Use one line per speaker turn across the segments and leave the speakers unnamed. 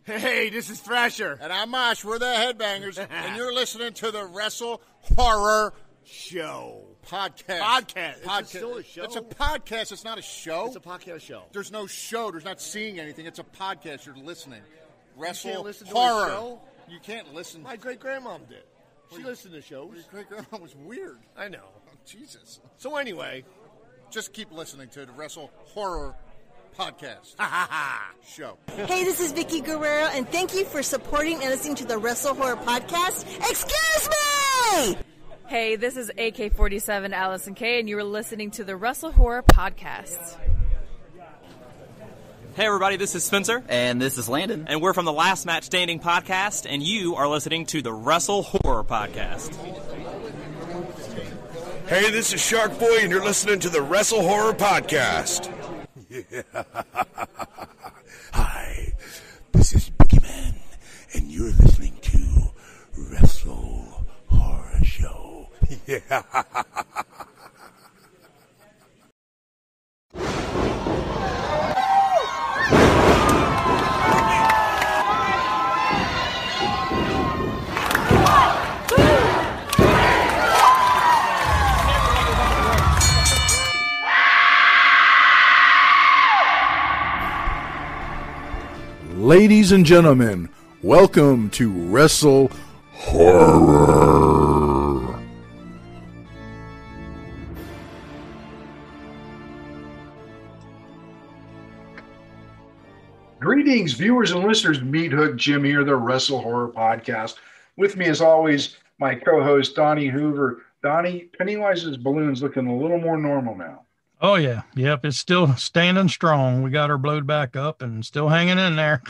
Hey, this is Thrasher.
And I'm Mosh. We're the Headbangers. And you're listening to the WrestleHorror
Show.
Podcast.
It's still a show?
It's a podcast. It's not a show.
It's a podcast show.
There's no show. There's not seeing anything. It's a podcast. You're listening.
WrestleHorror.
You can't listen.
My great-grandmom did. She listened to shows.
Your great-grandma was weird.
I know.
Oh, Jesus.
So anyway.
Just keep listening to the WrestleHorror podcast show.
Hey, this is Vicki Guerrero, and thank you for supporting and listening to the WrestleHorror podcast. Excuse me!
Hey, this is AK-47 Allysin Kay, and you are listening to the WrestleHorror podcast.
Hey everybody, this is Spencer.
And this is Landon.
And we're from the Last Match Standing podcast, and you are listening to the WrestleHorror podcast.
Hey, this is Shark Boy, and you're listening to the WrestleHorror podcast. Yeah. Hi, this is Boogeyman, and you're listening to WrestleHorror Show. Yeah.
Ladies and gentlemen, welcome to WrestleHorror. Greetings, viewers and listeners. Meathook Jim here, the WrestleHorror podcast. With me, as always, my co-host Donnie Hoover. Donnie, Pennywise's balloon's looking a little more normal now.
Oh, yeah. Yep. It's still standing strong. We got her blowed back up and still hanging in there.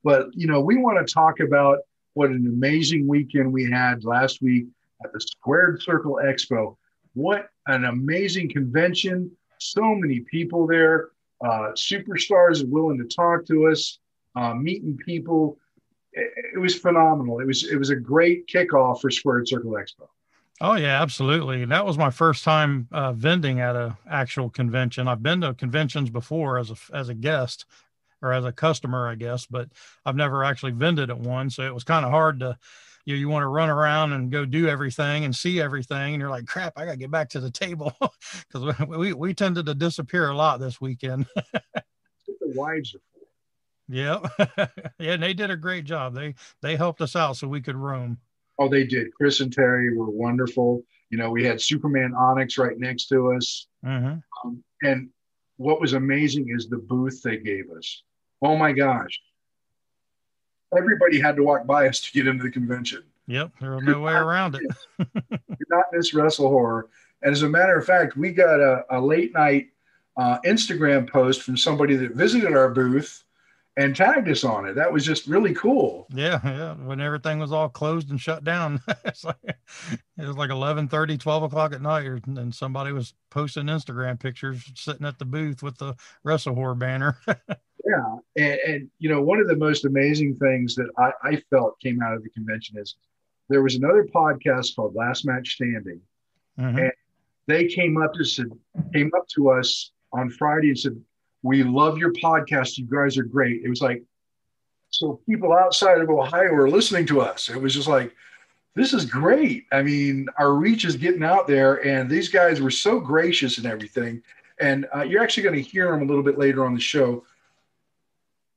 But, you know, we want to talk about what an amazing weekend we had last week at the Squared Circle Expo. What an amazing convention. So many people there. Superstars willing to talk to us, meeting people. It was phenomenal. It was a great kickoff for Squared Circle Expo.
Oh, yeah, absolutely. That was my first time vending at an actual convention. I've been to conventions before as a guest or as a customer, I guess, but I've never actually vended at one. So it was kind of hard to, you want to run around and go do everything and see everything. And you're like, crap, I got to get back to the table because we tended to disappear a lot this weekend.
The wives are full.
Yeah. Yeah. And they did a great job. They helped us out so we could roam.
Oh, they did. Chris and Terry were wonderful. You know, we had Superman Onyx right next to us.
Mm-hmm.
And what was amazing is the booth they gave us. Oh, my gosh. Everybody had to walk by us to get into the convention.
Yep. There was no way around it.
You're not in this WrestleHorror. And as a matter of fact, we got a late night Instagram post from somebody that visited our booth and tagged us on it. That was just really cool.
Yeah. When everything was all closed and shut down, it was like 11:30, 12 o'clock at night, and somebody was posting Instagram pictures sitting at the booth with the WrestleHorror banner.
Yeah. And, you know, one of the most amazing things that I felt came out of the convention is there was another podcast called Last Match Standing.
Mm-hmm.
And they came up to us on Friday and said, "We love your podcast. You guys are great." It was like, so people outside of Ohio are listening to us. It was just like, this is great. I mean, our reach is getting out there, and these guys were so gracious and everything. And you're actually going to hear them a little bit later on the show.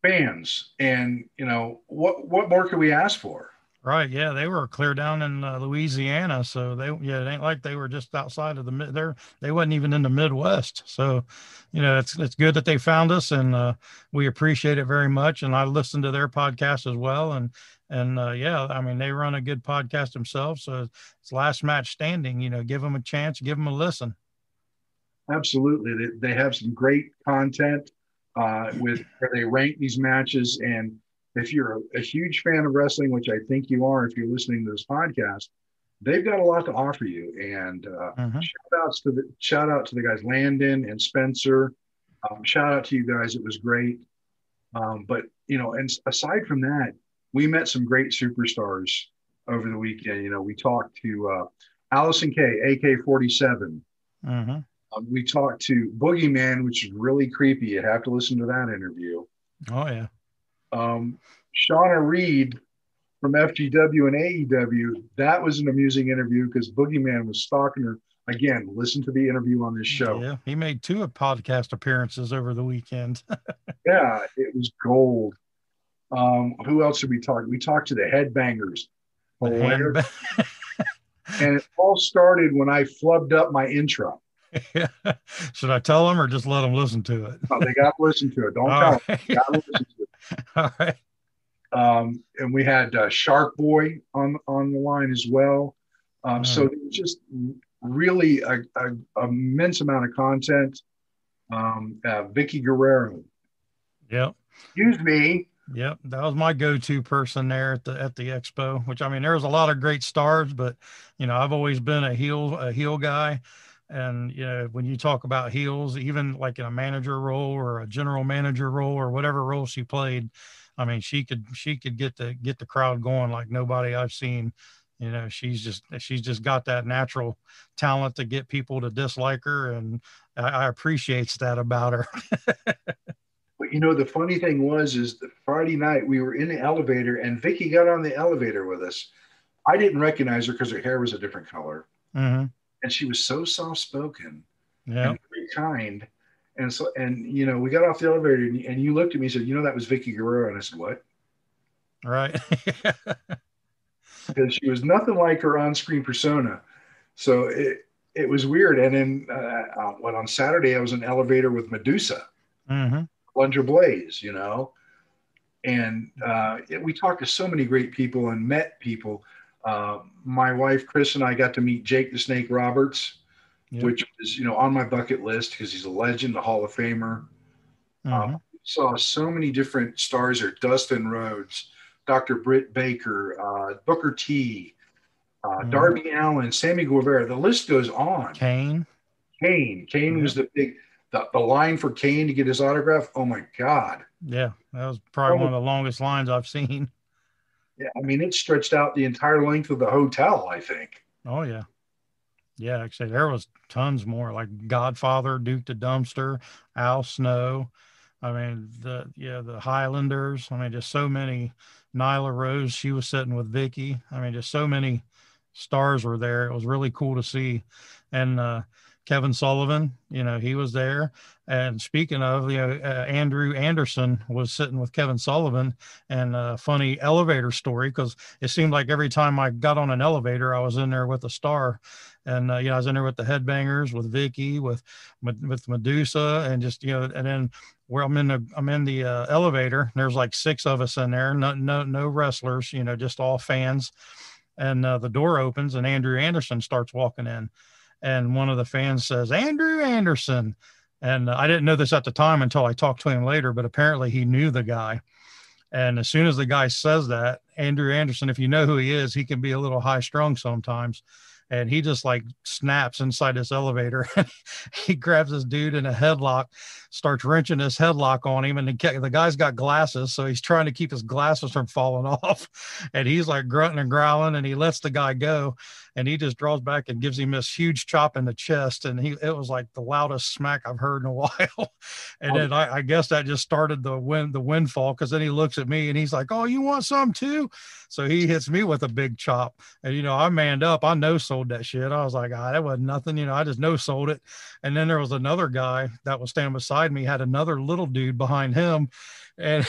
Fans, and you know, what more could we ask for?
Right. Yeah. They were clear down in Louisiana. So it ain't like they were just outside of they wasn't even in the Midwest. So, you know, it's good that they found us, and we appreciate it very much. And I listened to their podcast as well. And yeah, I mean, they run a good podcast themselves. So it's Last Match Standing, you know, give them a chance, give them a listen.
Absolutely. They have some great content with where they rank these matches. And if you're a huge fan of wrestling, which I think you are, if you're listening to this podcast, they've got a lot to offer you. And shout out to the guys, Landon and Spencer. Shout out to you guys. It was great. But, you know, and aside from that, we met some great superstars over the weekend. You know, we talked to Allysin Kay, AK-47.
Mm-hmm.
We talked to Boogeyman, which is really creepy. You have to listen to that interview.
Oh, yeah.
Shawna Reed from FGW and AEW, that was an amusing interview because Boogeyman was stalking her. Again, listen to the interview on this show.
Yeah, he made 2 podcast appearances over the weekend.
Yeah, it was gold. Who else did we talk? We talked to the Headbangers. And it all started when I flubbed up my intro.
Should I tell them or just let them listen to it?
Oh, they got to listen to it. Don't tell them. They got to listen to it.
All right.
And we had Shark Boy on the line as well. So it was just really a immense amount of content. Vicki Guerrero.
Yep.
Excuse me.
Yep, that was my go-to person there at the expo. Which, I mean, there was a lot of great stars, but I've always been a heel guy. And when you talk about heels, even like in a manager role or a general manager role or whatever role she played, I mean, she could get the crowd going like nobody I've seen. She's just got that natural talent to get people to dislike her, and I appreciates that about her.
But the funny thing is that Friday night we were in the elevator and Vicki got on the elevator with us. I didn't recognize her because her hair was a different color.
Mm-hmm.
And she was so soft-spoken and very kind. And so, we got off the elevator and you looked at me and said, that was Vicki Guerrero. And I said, what?
Right.
Because she was nothing like her on-screen persona. So it was weird. And then on Saturday, I was in an elevator with Medusa.
Mm-hmm.
Plunger Blaze, and we talked to so many great people and met people. My wife, Chris, and I got to meet Jake the Snake Roberts, which is, on my bucket list because he's a legend, a Hall of Famer. Saw so many different stars there: Dustin Rhodes, Dr. Britt Baker, Booker T, Darby Allin, Sammy Guevara. The list goes on.
Kane
was the big. The line for Kane to get his autograph, oh my God.
Yeah, that was probably one of the longest lines I've seen.
Yeah, I mean, it stretched out the entire length of the hotel, I think.
Oh, yeah. Yeah, actually, there was tons more, like Godfather, Duke the Dumpster, Al Snow. I mean, the Highlanders. I mean, just so many. Nyla Rose, she was sitting with Vicki. I mean, just so many stars were there. It was really cool to see. And, Kevin Sullivan, he was there. And speaking of, Andrew Anderson was sitting with Kevin Sullivan, and a funny elevator story, because it seemed like every time I got on an elevator, I was in there with a star. And, I was in there with the Headbangers, with Vicki, with Medusa, and just, and then where I'm in the elevator, and there's like 6 of us in there, no wrestlers, just all fans. And the door opens and Andrew Anderson starts walking in. And one of the fans says, Andrew Anderson. And I didn't know this at the time until I talked to him later, but apparently he knew the guy. And as soon as the guy says that, Andrew Anderson, if you know who he is, he can be a little high strung sometimes. And he just like snaps inside this elevator. He grabs this dude in a headlock, starts wrenching his headlock on him. And the guy's got glasses, so he's trying to keep his glasses from falling off. And he's like grunting and growling, and he lets the guy go. And he just draws back and gives him this huge chop in the chest. And it was like the loudest smack I've heard in a while. And then I guess that just started the windfall, because then he looks at me and he's like, oh, you want some too? So he hits me with a big chop. And, I manned up. I no-sold that shit. I was like, that wasn't nothing. I just no-sold it. And then there was another guy that was standing beside me, had another little dude behind him. And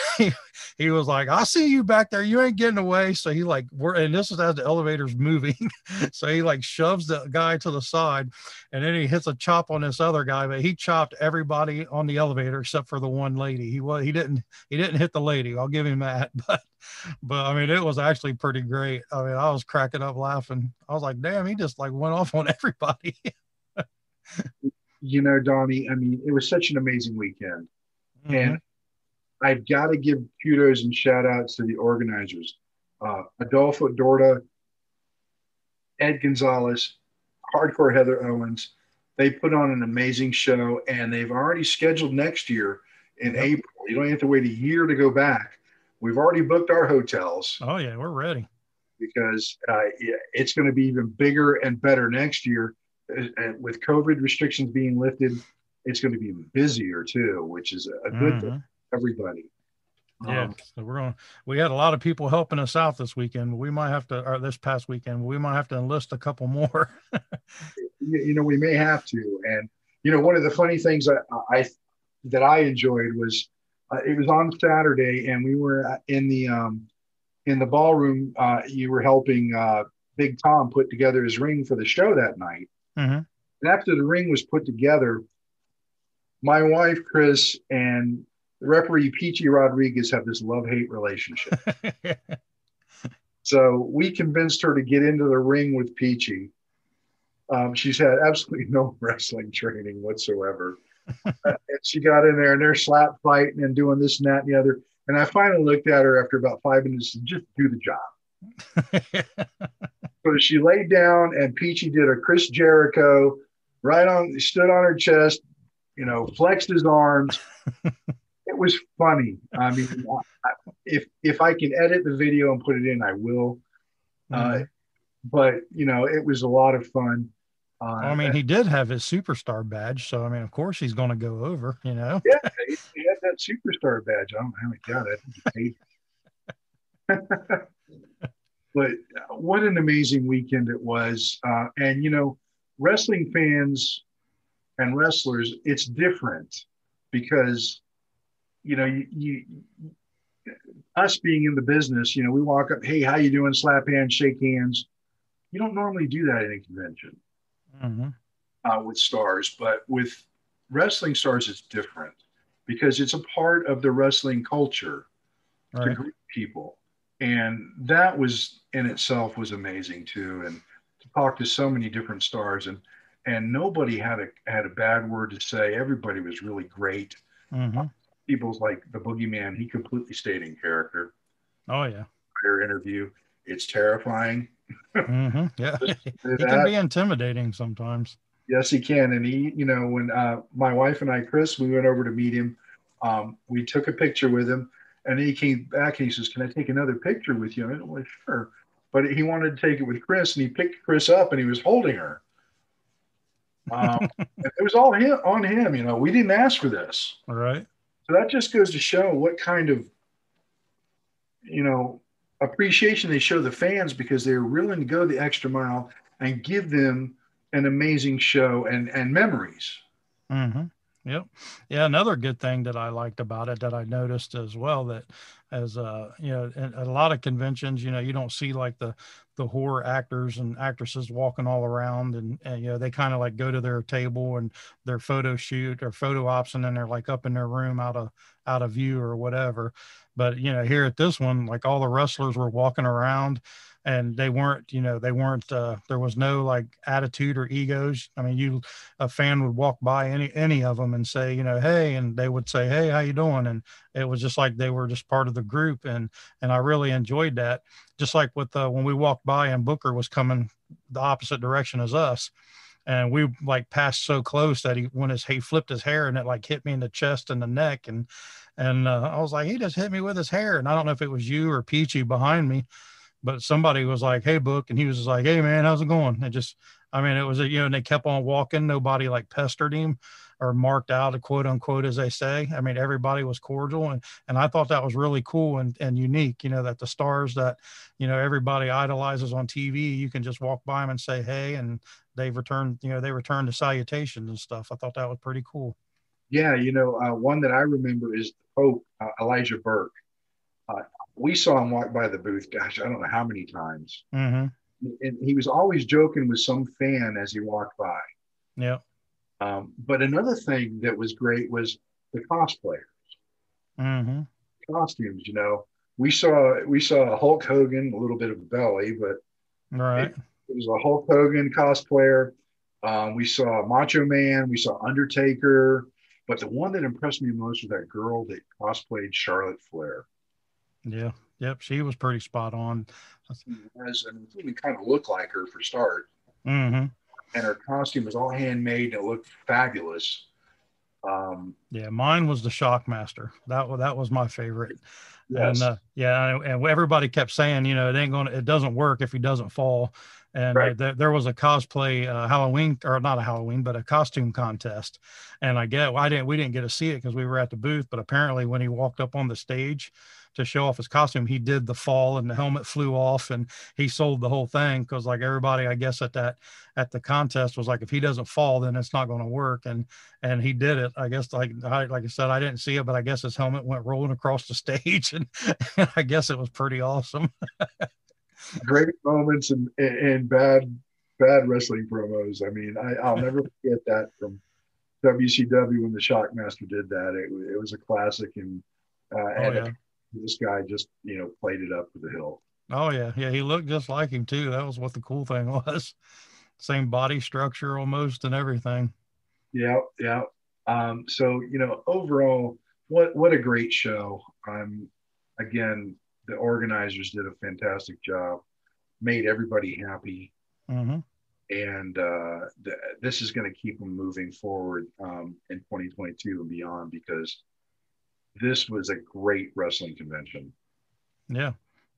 he was like, I see you back there. You ain't getting away. So he and this is as the elevator's moving. So he shoves the guy to the side, and then he hits a chop on this other guy, but he chopped everybody on the elevator except for the one lady. He didn't hit the lady. I'll give him that. But I mean, it was actually pretty great. I mean, I was cracking up laughing. I was like, damn, he just went off on everybody.
Donnie, I mean, it was such an amazing weekend.
Mm-hmm.
And I've got to give kudos and shout outs to the organizers. Adolfo Dorta, Ed Gonzalez, Hardcore Heather Owens. They put on an amazing show, and they've already scheduled next year in April. You don't have to wait a year to go back. We've already booked our hotels.
Oh, yeah, we're ready.
Because it's going to be even bigger and better next year. And with COVID restrictions being lifted, it's going to be busier too, which is a good thing for everybody.
Yeah, so we had a lot of people helping us out this weekend. We might have to, or this past weekend, we might have to enlist a couple more.
We may have to. And, one of the funny things that I enjoyed was it was on Saturday, and we were in the ballroom. You were helping Big Tom put together his ring for the show that night.
Mm-hmm.
And after the ring was put together, my wife, Chris, and referee Peachy Rodriguez have this love-hate relationship. So we convinced her to get into the ring with Peachy. She's had absolutely no wrestling training whatsoever. And she got in there, and they're slap fighting and doing this and that and the other. And I finally looked at her after about 5 minutes and just do the job. So she laid down, and Peachy did a Chris Jericho, stood on her chest, flexed his arms. It was funny. I mean, if I can edit the video and put it in, I will. But it was a lot of fun.
I mean, he did have his superstar badge, so I mean, of course, he's going to go over.
Yeah, he had that superstar badge. I don't know how he got it. I think he paid. But what an amazing weekend it was. And wrestling fans and wrestlers, it's different because us being in the business, we walk up, hey, how you doing? Slap hands, shake hands. You don't normally do that in a convention with stars, but with wrestling stars, it's different because it's a part of the wrestling culture to greet people. And that was in itself was amazing too. And to talk to so many different stars and nobody had a bad word to say. Everybody was really great. People's like the Boogeyman, he completely stayed in character.
Oh yeah.
Their interview. It's terrifying.
Yeah. He can be intimidating sometimes.
Yes, he can. And he, when my wife and I, Chris, we went over to meet him. We took a picture with him, and he came back and he says, "Can I take another picture with you?" And I went, "Sure." But he wanted to take it with Chris, and he picked Chris up and he was holding her. It was all on him. We didn't ask for this.
All right.
So that just goes to show what kind of, appreciation they show the fans because they're willing to go the extra mile and give them an amazing show and memories.
Yep. Yeah. Another good thing that I liked about it that I noticed as well, that as in a lot of conventions, you don't see like the horror actors and actresses walking all around and they kind of like go to their table and their photo shoot or photo ops, and then they're like up in their room out of view or whatever. But here at this one, like all the wrestlers were walking around, and they weren't there was no like attitude or egos. I mean, a fan would walk by any of them and say, hey, and they would say, hey, how you doing? And it was just like they were just part of the group. And I really enjoyed that. Just like with when we walked by and Booker was coming the opposite direction as us, and we like passed so close that he flipped his hair and it like hit me in the chest and the neck. And I was like, he just hit me with his hair. And I don't know if it was you or Peachy behind me, but somebody was like, hey, Book. And he was just like, hey, man, how's it going? It was, and they kept on walking. Nobody like pestered him or marked out a quote unquote, as they say. I mean, everybody was cordial. And I thought that was really cool and unique, that the stars that, everybody idolizes on TV, you can just walk by them and say, hey, and they return the salutations and stuff. I thought that was pretty cool.
Yeah. One that I remember is the Pope, Elijah Burke. We saw him walk by the booth, gosh, I don't know how many times. And he was always joking with some fan as he walked by.
Yeah.
But another thing that was great was the cosplayers. Costumes, we saw Hulk Hogan, a little bit of belly, but
right.
It was a Hulk Hogan cosplayer. We saw Macho Man, we saw Undertaker, but the one that impressed me most was that girl that cosplayed Charlotte Flair.
Yeah. Yep. She was pretty spot on.
She was, and it even kind of looked like her for start. And her costume was all handmade and it looked fabulous.
Yeah, mine was the Shockmaster. That was my favorite.
Yes.
And and everybody kept saying, it doesn't work if he doesn't fall. And
Right.
there was a cosplay Halloween, or not a Halloween, but a costume contest. And we didn't get to see it because we were at the booth, but apparently when he walked up on the stage to show off his costume, he did the fall and the helmet flew off, and he sold the whole thing. Cause like everybody, I guess at the contest was like, if he doesn't fall, then it's not going to work. And he did it. I guess like I said, I didn't see it, but I guess his helmet went rolling across the stage, and I guess it was pretty awesome.
Great moments and bad wrestling promos. I mean, I'll never forget that from WCW when the Shockmaster did that. It was a classic, and this guy just played it up to the hill.
Oh yeah, he looked just like him too. That was what the cool thing was. Same body structure almost and everything.
Yeah. So overall, what a great show. Again, the organizers did a fantastic job, made everybody happy.
Mm-hmm.
And this is going to keep them moving forward in 2022 and beyond, because this was a great wrestling convention.
Yeah.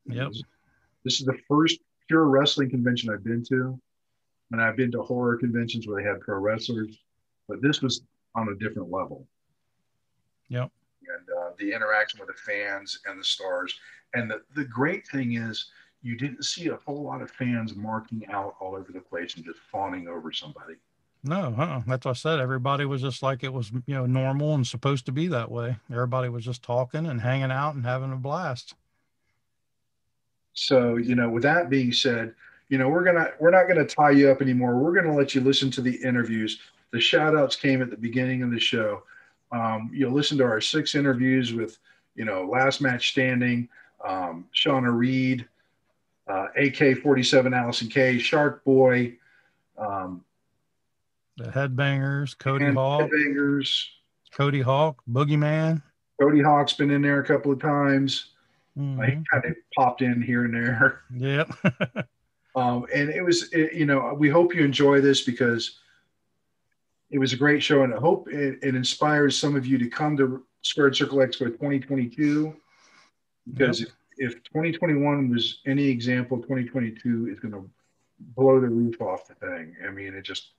Yep.
This is the first pure wrestling convention I've been to. And I've been to horror conventions where they had pro wrestlers, but this was on a different level.
Yep.
And the interaction with the fans and the stars. And the great thing is, you didn't see a whole lot of fans marking out all over the place and just fawning over somebody.
No, that's what I said. Everybody was just like it was, normal and supposed to be that way. Everybody was just talking and hanging out and having a blast.
So, with that being said, we're not gonna tie you up anymore. We're gonna let you listen to the interviews. The shout outs came at the beginning of the show. You'll listen to our 6 interviews with, Last Match Standing, Shawna Reed, AK-47 Allysin Kay, Shark Boy,
the Headbangers, Cody Hawk, Boogeyman.
Cody Hawk's been in there a couple of times.
Mm-hmm.
He kind of popped in here and there.
Yep.
And it was, we hope you enjoy this, because it was a great show, and I hope it inspires some of you to come to Squared Circle Expo 2022, because if 2021 was any example, 2022 is going to blow the roof off the thing. I mean, it's just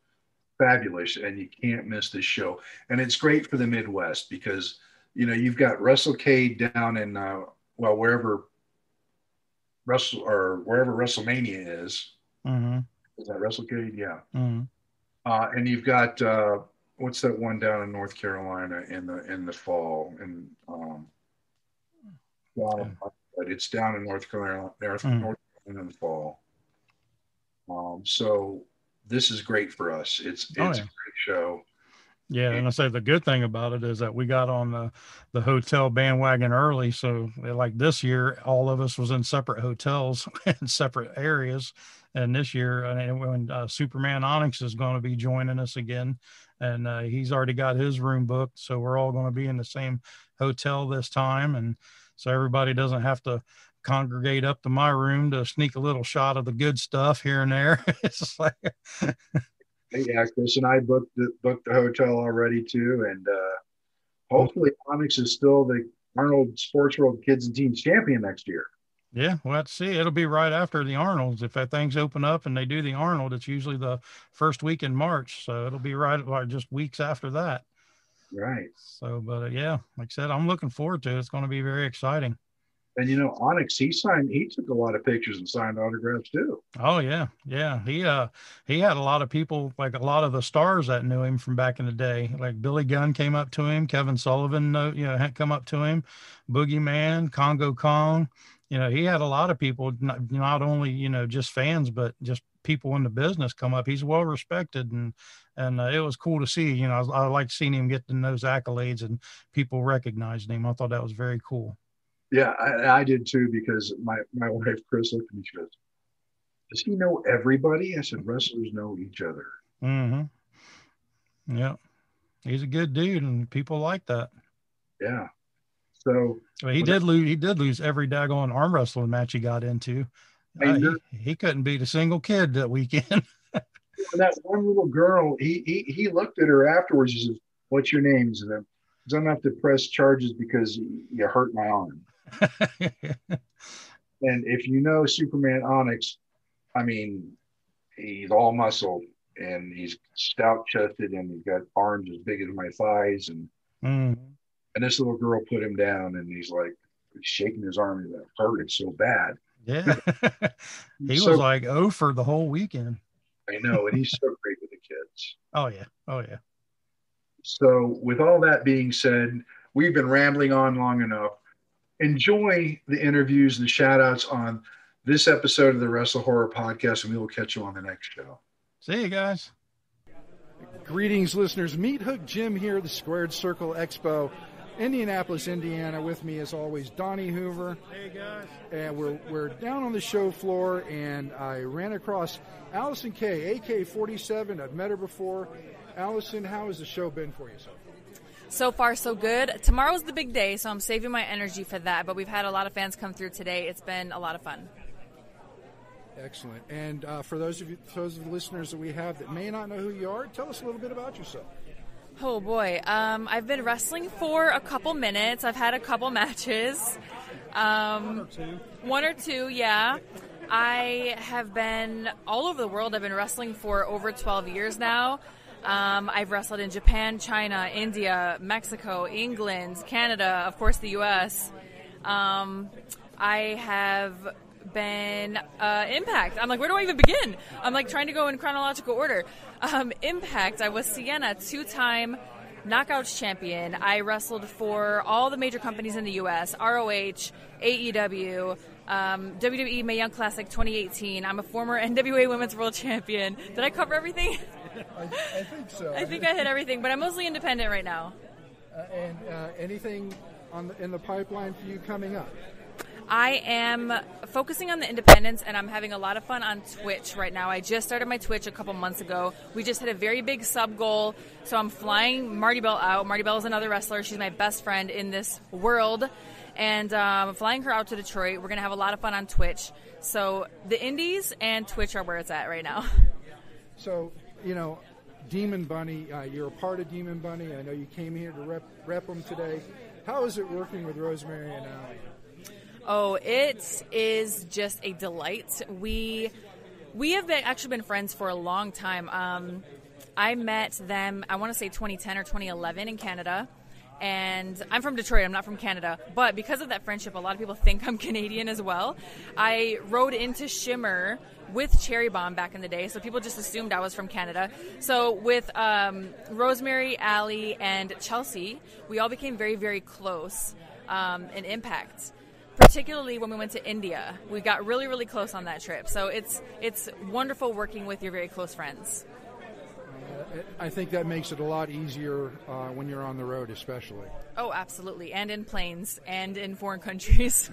fabulous, and you can't miss this show. And it's great for the Midwest, because you've got WrestleCade down in wherever WrestleMania is.
Mm-hmm.
Is that WrestleCade? Yeah.
Mm-hmm.
And you've got what's that one down in North Carolina in the fall? And but it's down in North Carolina in the fall. So this is great for us. It's a great show.
Yeah, and I say the good thing about it is that we got on the hotel bandwagon early. So like this year, all of us was in separate hotels in separate areas. And this year, when Superman Onyx is going to be joining us again, and he's already got his room booked. So we're all going to be in the same hotel this time. And so everybody doesn't have to congregate up to my room to sneak a little shot of the good stuff here and there. It's just like...
Yeah, Chris and I booked the hotel already too, and hopefully Onyx is still the Arnold Sports World Kids and Teens champion next year.
Yeah, we'll have to see. It'll be right after the Arnolds. If that things open up and they do the Arnold, it's usually the first week in March, so it'll be right just weeks after that.
Right.
So, but yeah, like I said, I'm looking forward to it. It's going to be very exciting.
And Onyx, he took a lot of pictures and signed autographs too.
Oh yeah. He had a lot of people, like a lot of the stars that knew him from back in the day. Like Billy Gunn came up to him, Kevin Sullivan, had come up to him, Boogeyman, Congo Kong. He had a lot of people, not only just fans, but just people in the business come up. He's well respected, and it was cool to see. I liked seeing him get those accolades and people recognizing him. I thought that was very cool.
Yeah, I did too, because my wife, Chris, looked at me, she goes, does he know everybody? I said, wrestlers know each other.
Mm-hmm. Yeah. He's a good dude, and people like that.
Yeah. So
he did lose every daggone arm wrestling match he got into. He couldn't beat a single kid that weekend.
That one little girl, he looked at her afterwards. He says, what's your name? He said, I'm going to have to press charges because you hurt my arm. And if Superman Onyx, I mean, he's all muscle and he's stout chested and he's got arms as big as my thighs. And this little girl put him down and he's like shaking his arm. He's like, hurt so bad.
Yeah. He was like 0 for the whole weekend.
I know. And he's so great with the kids.
Oh yeah. Oh yeah.
So with all that being said, we've been rambling on long enough. Enjoy the interviews and the shout outs on this episode of the WrestleHorror Podcast, and we will catch you on the next show.
See you guys.
Greetings, listeners. Meathook Jim here, the Squared Circle Expo, Indianapolis, Indiana. With me, as always, Donnie Hoover.
Hey guys.
And we're down on the show floor, and I ran across Allysin Kay, AK-47. I've met her before. Allysin, how has the show been for you so far?
So far, so good. Tomorrow's the big day, so I'm saving my energy for that. But we've had a lot of fans come through today. It's been a lot of fun.
Excellent. And for those of the listeners that we have that may not know who you are, tell us a little bit about yourself.
Oh boy, I've been wrestling for a couple minutes. I've had a couple matches. One or two, yeah. I have been all over the world. I've been wrestling for over 12 years now. I've wrestled in Japan, China, India, Mexico, England, Canada, of course the U.S. I have been Impact. I'm like, where do I even begin? I'm like trying to go in chronological order. Impact, I was Sienna, 2-time Knockouts champion. I wrestled for all the major companies in the U.S., ROH, AEW, WWE Mae Young Classic 2018. I'm a former NWA Women's World Champion. Did I cover everything?
I think so.
I think I hit everything, but I'm mostly independent right now.
And anything in the pipeline for you coming up?
I am focusing on the independents, and I'm having a lot of fun on Twitch right now. I just started my Twitch a couple months ago. We just hit a very big sub goal, so I'm flying Marty Bell out. Marty Bell is another wrestler. She's my best friend in this world, and I'm flying her out to Detroit. We're going to have a lot of fun on Twitch. So the indies and Twitch are where it's at right now.
So, you know, Demon Bunny, you're a part of Demon Bunny. I know you came here to rep them today. How is it working with Rosemary and Allie?
Oh, it is just a delight. We have actually been friends for a long time. I met them, I want to say 2010 or 2011 in Canada. And I'm from Detroit. I'm not from Canada. But because of that friendship, a lot of people think I'm Canadian as well. I rode into Shimmer with Cherry Bomb back in the day, so people just assumed I was from Canada. So with Rosemary, Allie, and Chelsea, we all became very, very close in Impact. Particularly when we went to India. We got really, really close on that trip. So it's wonderful working with your very close friends.
I think that makes it a lot easier when you're on the road, especially.
Oh, absolutely. And in planes and in foreign countries.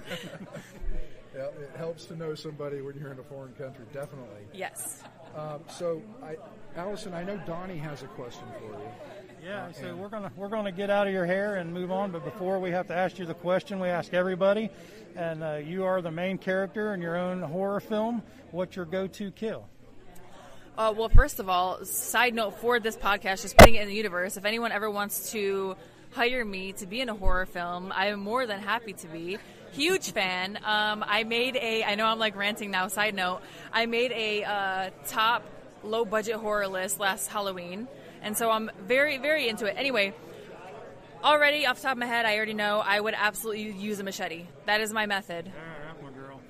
Yeah, it helps to know somebody when you're in a foreign country, definitely.
Yes.
So, Allysin, I know Donnie has a question for you.
Yeah, so we're gonna get out of your hair and move on, but before we have to ask you the question we ask everybody, and you are the main character in your own horror film. What's your go-to kill?
Well, first of all, side note for this podcast, just putting it in the universe, if anyone ever wants to hire me to be in a horror film, I am more than happy to be. Huge fan. I know I'm like ranting now, side note, I made a top low-budget horror list last Halloween. And so I'm very, very into it. Anyway, already off the top of my head, I already know I would absolutely use a machete. That is my method.
Yeah, that's my girl.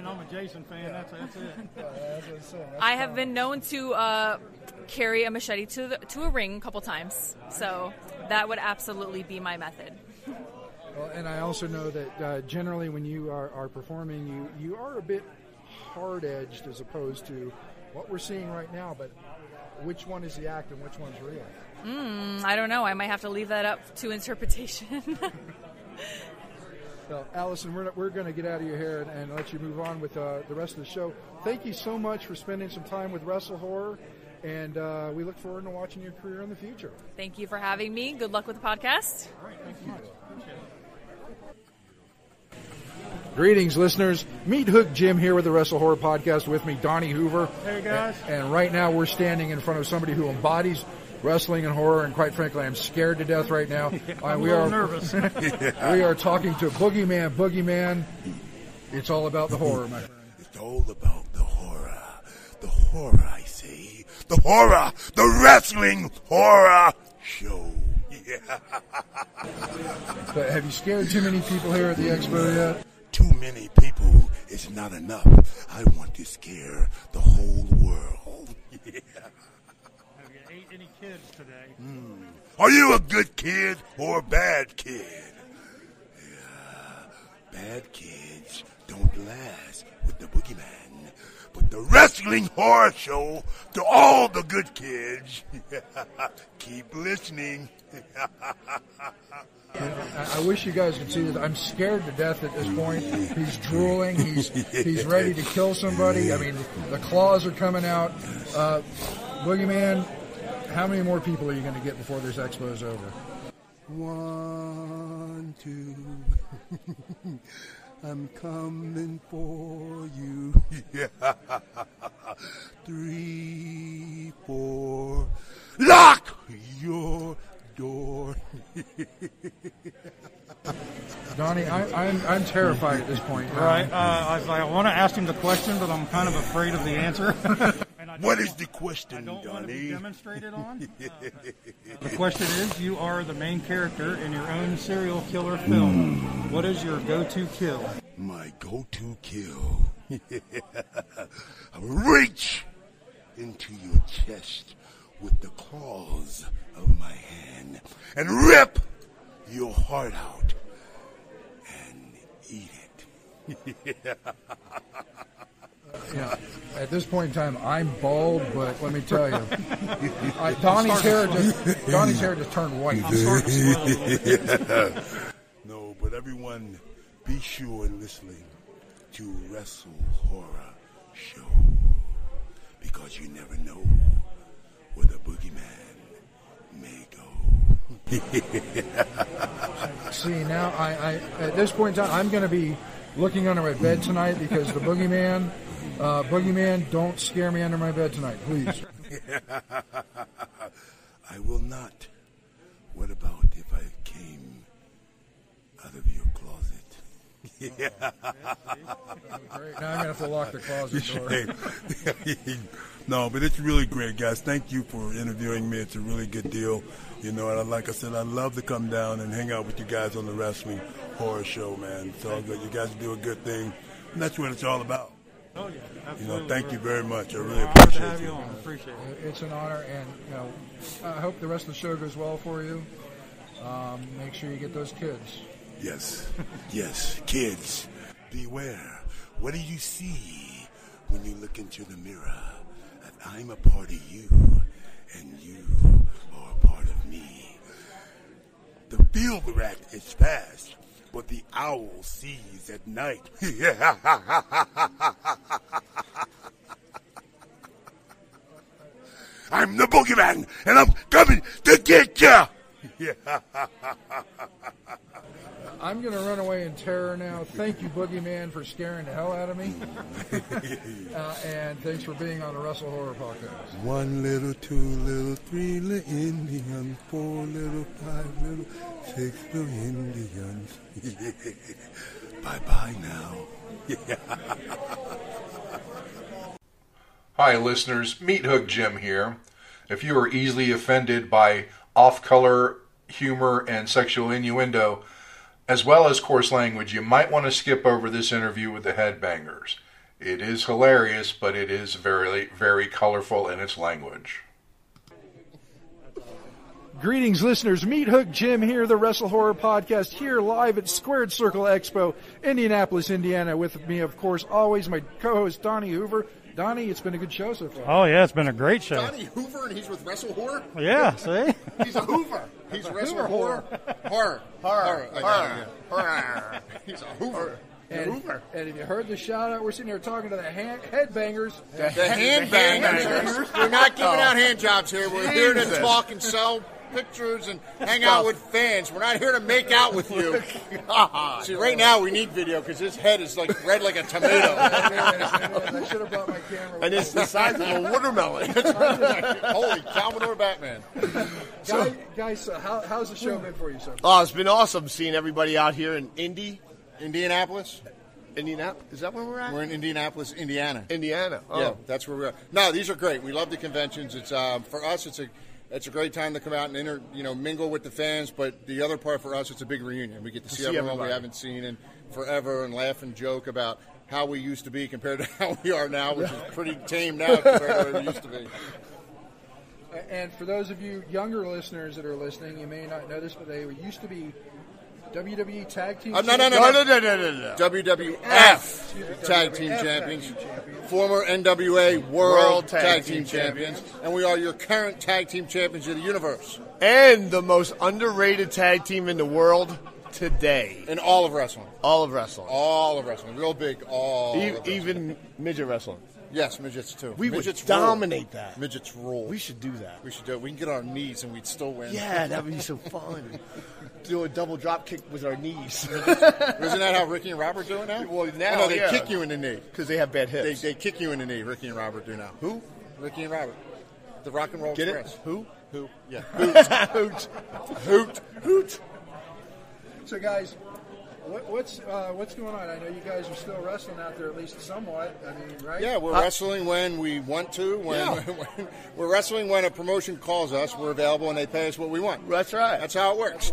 I'm a Jason fan. That's it.
I have been known to carry a machete to a ring a couple times. So that would absolutely be my method.
Well, and I also know that generally when you are performing, you are a bit hard-edged as opposed to what we're seeing right now, but which one is the act and which one's real?
I don't know. I might have to leave that up to interpretation.
Well, Allysin, we're going to get out of your hair and let you move on with the rest of the show. Thank you so much for spending some time with WrestleHorror, and we look forward to watching your career in the future.
Thank you for having me. Good luck with the podcast.
All right, thanks so much. Appreciate it.
Greetings, listeners. Meathook Jim here with the WrestleHorror Podcast. With me, Donnie Hoover.
Hey, guys.
And right now we're standing in front of somebody who embodies wrestling and horror, and quite frankly, I'm scared to death right now.
I'm a little nervous.
We are talking to Boogeyman. Boogeyman, it's all about the horror, my friend.
It's all about the horror.
The horror, I say. The horror. The wrestling horror show. Yeah.
But have you scared too many people here at the expo yet?
Too many people is not enough. I want to scare the whole world. Yeah.
Have you ate any kids today?
Are you a good kid or a bad kid? Yeah. Bad kids don't last with the Boogeyman. But the wrestling horror show to all the good kids. Keep listening.
I wish you guys could see this. I'm scared to death at this point. He's drooling. He's ready to kill somebody. I mean, the claws are coming out. Boogeyman, how many more people are you going to get before this expo is over?
1, 2. I'm coming for you. 3, 4. Lock your door.
Donnie, I'm terrified at this point.
Right. I want to ask him the question, but I'm kind of afraid of the answer.
What is the question,
I don't
Donnie?
want to be demonstrated on. The question is, you are the main character in your own serial killer film. What is your go-to kill?
My go-to kill. I reach into your chest with the claws of my hand and rip your heart out and eat it.
At this point in time, I'm bald, but let me tell you, Donnie's hair just turned white.
No, but everyone, be sure and listening to Wrestle Horror Show, because you never know where the Boogeyman may go.
See, now I at this point in time, I'm going to be looking under my bed tonight because the Boogeyman, don't scare me under my bed tonight, please.
I will not. What about if I came out of your closet?
Great. Now I'm going to have to lock the closet door.
No, but it's really great, guys. Thank you for interviewing me. It's a really good deal. You know, and like I said, I'd love to come down and hang out with you guys on the Wrestling Horror Show, man. It's all good. You guys do a good thing, and that's what it's all about.
Oh, yeah, absolutely.
You know, thank you very much. I really appreciate it.
Appreciate it.
It's an honor, and you know, I hope the rest of the show goes well for you. Make sure you get those kids.
Yes, yes, kids, beware. What do you see when you look into the mirror? That I'm a part of you, and you are a part of me. The field rat is fast, but the owl sees at night. I'm the Boogeyman, and I'm coming to get ya!
I'm going to run away in terror now. Thank you, Boogeyman, for scaring the hell out of me. And thanks for being on the Wrestle Horror Podcast.
1 little, 2 little, 3 little Indians, 4 little, 5 little, 6 little Indians. Bye-bye now.
Hi, listeners. Meathook Jim here. If you are easily offended by off-color humor and sexual innuendo, as well as coarse language, you might want to skip over this interview with the Headbangers. It is hilarious, but it is very, very colorful in its language.
Greetings, listeners. Meathook Jim here, the Wrestle Horror Podcast, here live at Squared Circle Expo, Indianapolis, Indiana. With me, of course, always my co-host, Donnie Hoover. Donnie, it's been a good show so far.
Oh, yeah, it's been a great show.
Donnie Hoover, and he's with Wrestle Horror?
Yeah, see?
He's a Hoover. He's Wrestle Horror. Horror. He's a Hoover.
And if you heard the shout out, we're sitting here talking to the Headbangers.
The Handbangers. We're not giving out hand jobs here. We're here to talk and sell pictures and hang out with fans. We're not here to make out with you. See, right now we need video because his head is like red like a tomato.
I should have brought my camera.
And it's the size of a watermelon. Holy Calvin or Batman.
Guys, how's the show been for you so far?
Oh, it's been awesome seeing everybody out here in Indianapolis.
Indianapolis? Is that where we're at?
We're in Indianapolis, Indiana.
Indiana. Oh.
Yeah, that's where we are. No, these are great. We love the conventions. It's for us. It's a great time to come out and mingle with the fans. But the other part for us, it's a big reunion. We get to see everyone we haven't seen in forever and laugh and joke about how we used to be compared to how we are now, which is pretty tame now compared to where we used to be.
And for those of you younger listeners that are listening, you may not know this, but they used to be WWE Tag Team
No. WWF Tag Team Champions. Former NWA World Tag Team Champions. And we are your current Tag Team Champions of the universe.
And the most underrated tag team in the world today.
In all of wrestling.
All of wrestling.
All of wrestling. Real big.
Even midget wrestling.
Yes, midgets too.
We
midgets
would dominate that.
Midgets rule.
We should do that.
We should do it. We can get on our knees and we'd still win.
Yeah, that would be so fun. Do a double drop kick with our knees.
Isn't that how Ricky and Robert do it now?
Well, now
no, they kick you in the knee
because they have bad hips.
They kick you in the knee. Ricky and Robert do now.
Who?
Ricky and Robert. The Rock and Roll
Get
Express.
It? Who?
Yeah.
Hoot.
Hoot.
So, guys, what's going on? I know you guys are still wrestling out there, at least somewhat. I mean, right?
Yeah, we're wrestling when we want to. We're wrestling when a promotion calls us. We're available and they pay us what we want.
That's right.
That's how it works.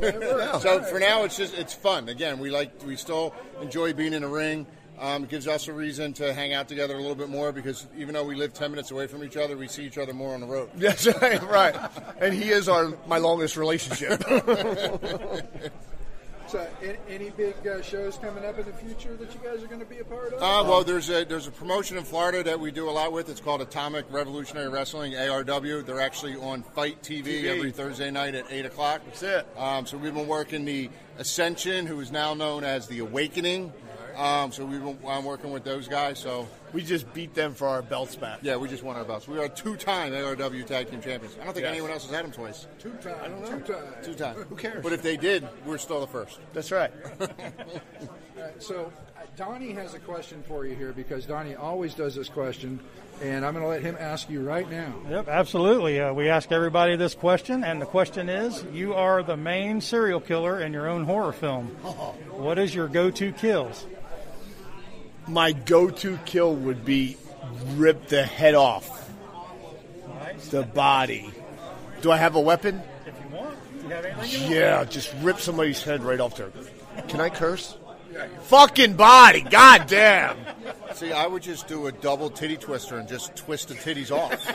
So for now, it's fun. Again, we still enjoy being in the ring. It gives us a reason to hang out together a little bit more because even though we live 10 minutes away from each other, we see each other more on the road.
That's right. Right. And he is my longest relationship.
So, any big shows coming up in the future that you guys are going to be a part of?
Well, there's a promotion in Florida that we do a lot with. It's called Atomic Revolutionary Wrestling, ARW. They're actually on Fight TV every Thursday night at 8 o'clock.
That's it.
So we've been working the Ascension, who is now known as the Awakening. So I'm working with those guys. So
we just beat them for our belts back.
Yeah, we just won our belts. We are 2-time ARW Tag Team Champions. I don't think anyone else has had them twice.
2-time. I don't know.
2-time.
Who cares?
But if they did, we're still the first.
That's right.
So Donnie has a question for you here because Donnie always does this question, and I'm going to let him ask you right now.
Yep, absolutely. We ask everybody this question, and the question is, you are the main serial killer in your own horror film. What is your go-to kills?
My go-to kill would be rip the head off.
Nice.
The body. Do I have a weapon?
If you want. Do you have anything?
Yeah, just rip somebody's head right off there. Can I curse? Fucking body. God damn.
See, I would just do a double titty twister and just twist the titties off.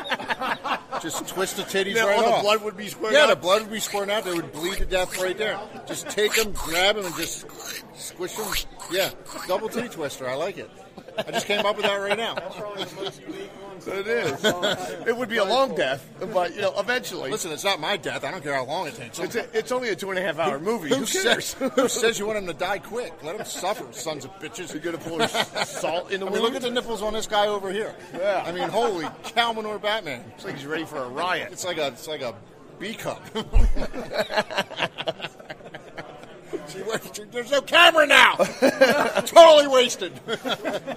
Just twist the titties right off.
The blood would be squirting out?
Yeah, the blood would be squirting out. They would bleed to death right there. Just take them, grab them, and just squish them. Yeah, double titty twister. I like it. I just came up with that right now.
That's probably the most unique one.
It is. It would be a long death, but, eventually.
Listen, it's not my death. I don't care how long it takes.
It's only a 2.5-hour movie. Who cares?
Who says you want him to die quick? Let him suffer, sons of bitches.
You're going to pour salt in the wound?
Look at the nipples on this guy over here.
Yeah.
I mean, holy cow, manure Batman.
It's like he's ready for a riot.
It's like a B cup. There's no camera now. Totally wasted.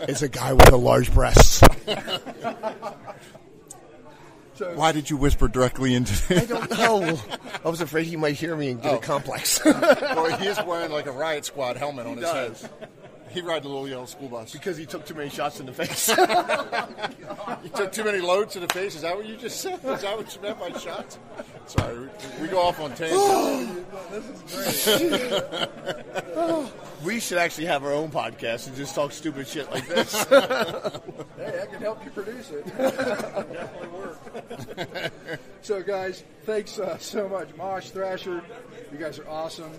It's a guy with a large breast.
Why did you whisper directly into
I don't know. I was afraid he might hear me and get a complex.
Well, he is wearing like a Riot Squad helmet on his head. He ride the little yellow school bus.
Because he took too many shots in the face.
He took too many loads to the face. Is that what you just said? Is that what you meant by shots? Sorry, we go off on tangents.
This is great.
We should actually have our own podcast and just talk stupid shit like this.
Hey, I can help you produce it. Definitely work. So, guys, thanks so much. Mosh, Thrasher, you guys are awesome.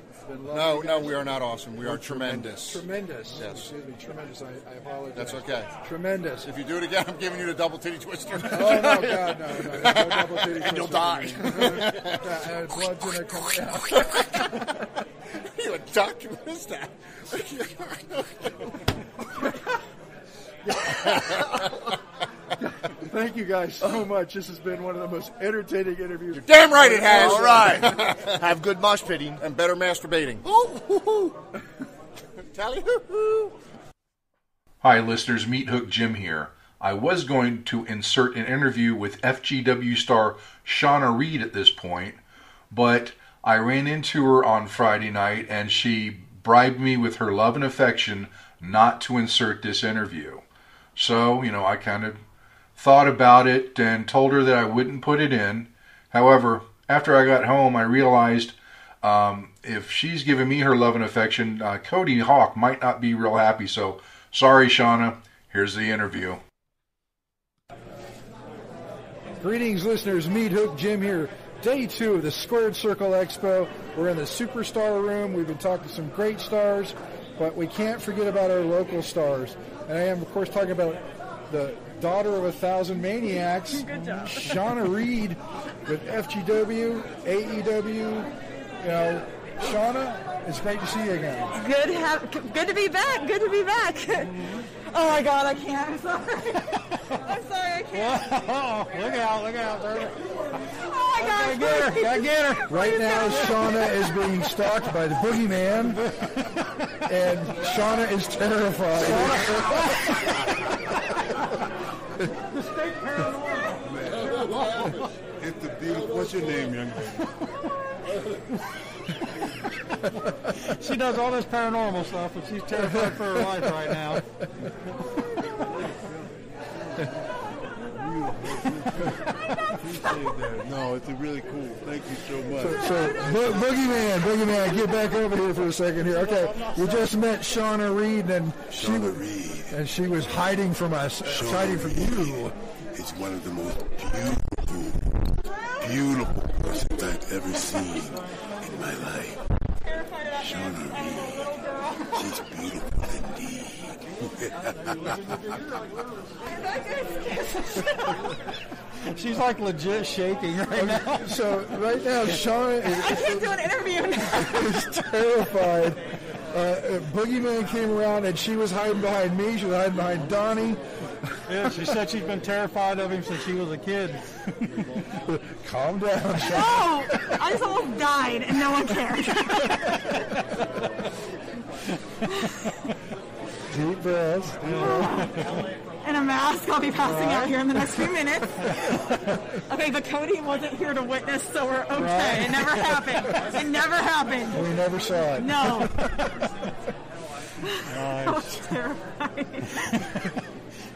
No, we are not awesome. We are tremendous.
Tremendous.
Yes.
Excuse me, tremendous. I apologize.
That's okay.
Tremendous.
If you do it again, I'm giving you the double titty twister.
Oh, no, God, no. No double titty
And you'll die.
Blood's going to come out.
You a duck? What is that?
Thank you guys so much. This has been one of the most entertaining interviews.
You're damn right it has.
All right. Have good mosh pitting.
And better masturbating. Tally hoo-hoo. Hi, listeners. Meathook Jim here. I was going to insert an interview with FGW star Shawna Reed at this point, but I ran into her on Friday night, and she bribed me with her love and affection
not to insert this interview. So, I kind of thought about it and told her that I wouldn't put it in. However, after I got home, I realized if she's giving me her love and affection, Cody Hawk might not be real happy. So, sorry, Shawna. Here's the interview.
Greetings, listeners. Meathook Jim here. Day 2 of the Squared Circle Expo. We're in the Superstar Room. We've been talking to some great stars, but we can't forget about our local stars. And I am, of course, talking about the daughter of 1,000 maniacs, Shawna Reed with FGW, AEW. Shawna, it's great to see you again.
Good to be back. Good to be back. Oh my God, I can't. I'm sorry. I'm sorry, I can't.
Whoa, look out, sir.
Oh my gosh.
Gotta get her.
Right now, Shawna is being stalked by the Boogeyman, and Shawna is terrified.
It's the beautiful. What's your name, young man?
She does all this paranormal stuff, but she's terrified for her life right now.
No, it's really cool. Thank you so much.
So Boogeyman, get back over here for a second here. Okay, we just met Shawna Reed, and she was hiding from us, hiding from you.
It's one of the most beautiful persons I've ever seen in my life. Shawna Reed, she's beautiful indeed.
She's like legit shaking right now.
So right now, Shawna
I can't do an interview now.
is terrified. Boogeyman came around, and she was hiding behind me. She was hiding behind Donnie.
Yeah, she said she's been terrified of him since she was a kid.
Calm down, Shawna.
Oh, I just almost died, and no one cared.
Deep breaths.
In a mask, I'll be passing out here in the next few minutes. Okay, but Cody wasn't here to witness, so we're okay.
Right.
It never happened. It never happened.
We never saw it.
No.
Nice.
I was terrified.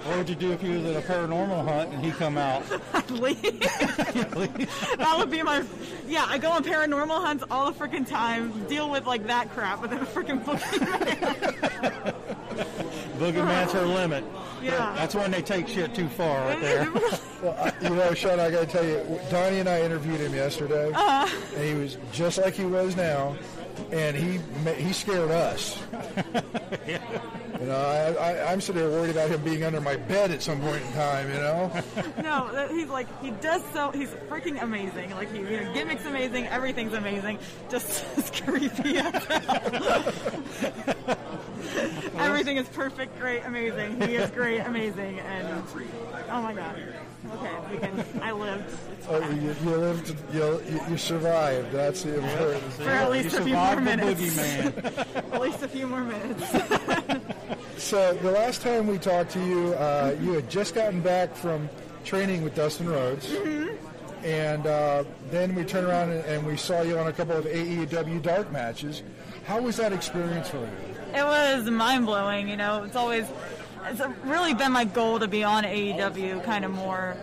What would you do if you was at a paranormal hunt and he come out?
I'd leave. That would be my... Yeah, I go on paranormal hunts all the freaking time, deal with like that crap, but then a freaking Boogeyman.
Boogeyman's her limit.
Yeah.
That's when they take shit too far right there.
Well, Shawna, I got to tell you, Donnie and I interviewed him yesterday, and he was just like he was now, and he scared us. I'm sitting there worried about him being under my bed at some point in time,
No, he's he's freaking amazing. Like, gimmick's amazing, everything's amazing. Just as creepy as hell. Everything is perfect, great, amazing. He is great, amazing, and oh my God. Okay, I lived.
You lived. You survived. That's the important thing.
For at least a few more minutes. At least a few more minutes.
So the last time we talked to you, you had just gotten back from training with Dustin Rhodes, and then we turned around and we saw you on a couple of AEW dark matches. How was that experience for you?
It was mind-blowing. It's really been my goal to be on AEW kind of more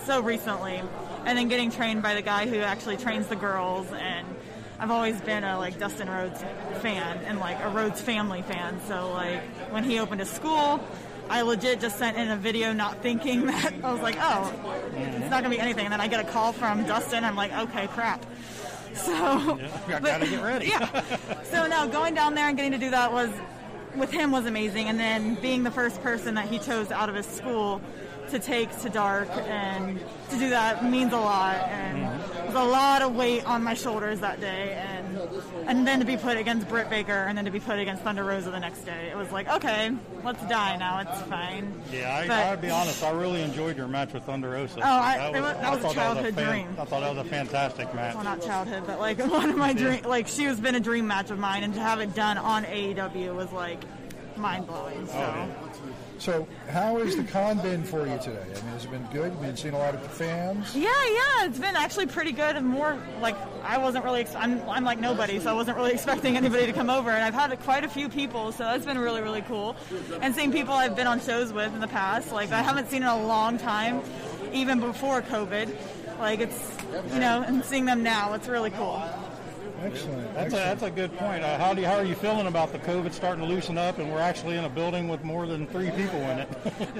so recently, and then getting trained by the guy who actually trains the girls, and I've always been a Dustin Rhodes fan and a Rhodes family fan, so when he opened his school, I legit just sent in a video not thinking that I was like, oh, it's not gonna be anything, and then I get a call from Dustin. I'm like, okay, crap. So
I gotta get ready.
Yeah. So no, going down there and getting to do that with him was amazing, and then being the first person that he chose out of his school to take to dark and to do that means a lot, and there's a lot of weight on my shoulders that day, and then to be put against Britt Baker and then to be put against Thunder Rosa the next day, it was like, okay, let's die now, it's fine.
Yeah, I'll be honest, I really enjoyed your match with Thunder Rosa.
That was a childhood dream.
I thought that was a fantastic match.
Well, not childhood, but one of my dream, she has been a dream match of mine, and to have it done on AEW was mind-blowing.
So how has the con been for you today? I mean, has it been good? You've been seeing a lot of the fans?
Yeah, it's been actually pretty good, and more like I wasn't really. I'm like nobody, so I wasn't really expecting anybody to come over, and I've had quite a few people, so that's been really, really cool. And seeing people I've been on shows with in the past, like I haven't seen in a long time, even before COVID. Like it's, and seeing them now, it's really cool.
Excellent.
That's a good point. How are you feeling about the COVID starting to loosen up, and we're actually in a building with more than 3 people in it?